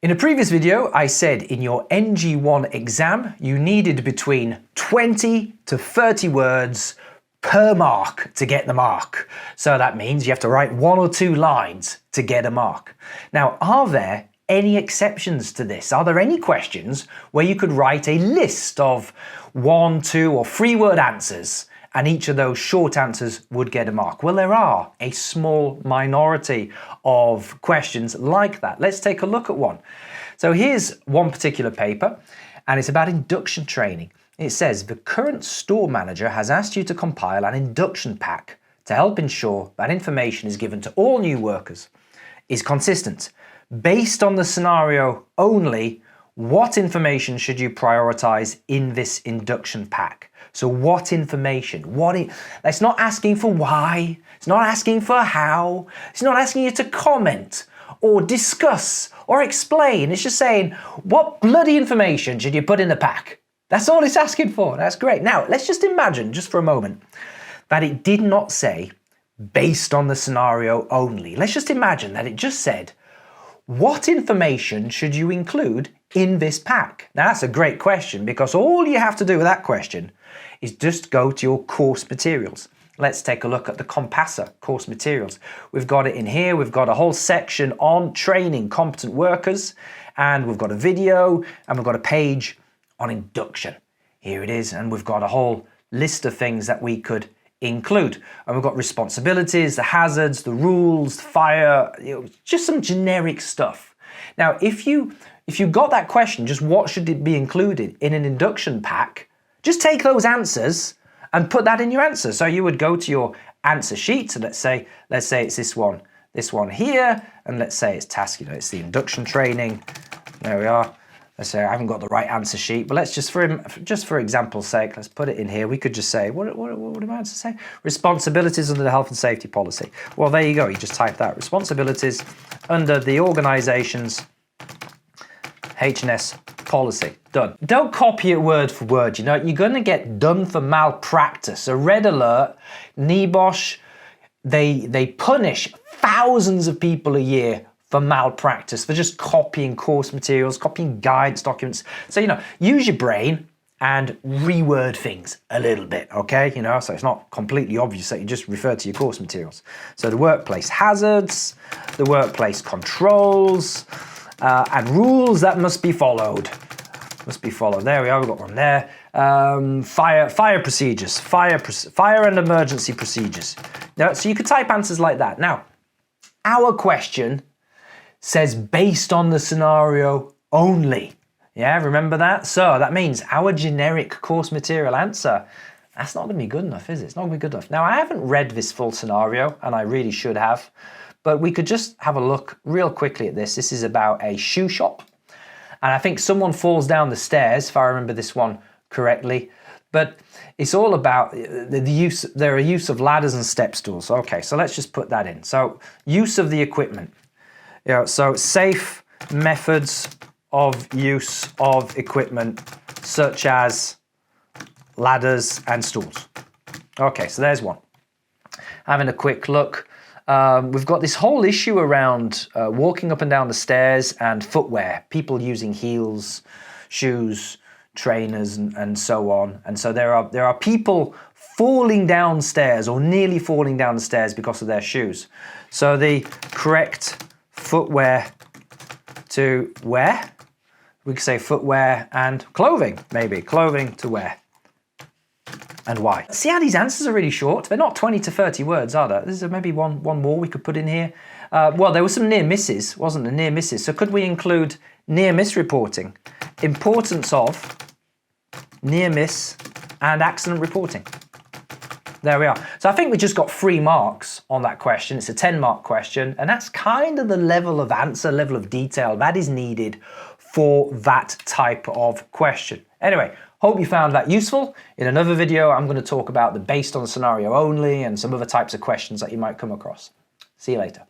In a previous video, I said in your NG1 exam, you needed between 20 to 30 words per mark to get the mark. So that means you have to write 1 or 2 lines to get a mark. Now, are there any exceptions to this? Are there any questions where you could write a list of 1, 2 or 3 word answers and each of those short answers would get a mark? Well, there are a small minority of questions like that. Let's take a look at one. So here's one particular paper, and it's about induction training. It says, the current store manager has asked you to compile an induction pack to help ensure that information is given to all new workers is consistent. Based on the scenario only, what information should you prioritize in this induction pack? So what information? It's not asking for why, it's not asking for how, it's not asking you to comment or discuss or explain. It's just saying, what bloody information should you put in the pack? That's all it's asking for. That's great. Now, let's just imagine, just for a moment, that it did not say, based on the scenario only. Let's just imagine that it just said, what information should you include in this pack? Now, that's a great question, because all you have to do with that question is just go to your course materials. Let's take a look at the Compassa course materials. We've got it in here. We've got a whole section on training competent workers, and we've got a video, and we've got a page on induction. Here it is, and we've got a whole list of things that we could include. And we've got responsibilities, the hazards, the rules, fire, just some generic stuff. Now, if you got that question, just what should it be included in an induction pack, just take those answers and put that in your answer. So you would go to your answer sheet, so let's say it's this one here, and let's say it's task, it's the induction training. There we are. Let's say I haven't got the right answer sheet, but let's just for example's sake, let's put it in here. We could just say, what do my answers say? Responsibilities under the health and safety policy. Well, there you go. You just type that. Responsibilities under the organization's H&S policy. Done. Don't copy it word for word. You're going to get done for malpractice. A red alert, NEBOSH, they punish thousands of people a year for malpractice, for just copying course materials, copying guidance documents. So, use your brain and reword things a little bit, okay? So it's not completely obvious that you just refer to your course materials. So the workplace hazards, the workplace controls, and rules that must be followed. There we are, we've got one there. Fire procedures, fire and emergency procedures. Now, so you could type answers like that. Now, our question says based on the scenario only. Yeah, remember that? So that means our generic course material answer, that's not going to be good enough, is it? It's not going to be good enough. Now, I haven't read this full scenario, and I really should have, but we could just have a look real quickly at this. This is about a shoe shop, and I think someone falls down the stairs, if I remember this one correctly, but it's all about the use of ladders and step stools. Okay, so let's just put that in. So use of the equipment. So safe methods of use of equipment such as ladders and stools. Okay, so there's one. Having a quick look. We've got this whole issue around walking up and down the stairs and footwear, people using heels, shoes, trainers, and so on. And so there are people falling downstairs or nearly falling down the stairs because of their shoes. So the correct footwear to wear, we could say footwear and clothing, maybe clothing to wear. And why? See how these answers are really short? They're not 20 to 30 words, are there? There's maybe one more we could put in here. Well, there were some near misses, wasn't there? Near misses. So could we include near miss reporting? Importance of near miss and accident reporting. There we are. So I think we just got 3 marks on that question. It's a 10-mark question, and that's kind of the level of answer, level of detail that is needed for that type of question. Anyway, hope you found that useful. In another video, I'm going to talk about the based on scenario only and some other types of questions that you might come across. See you later.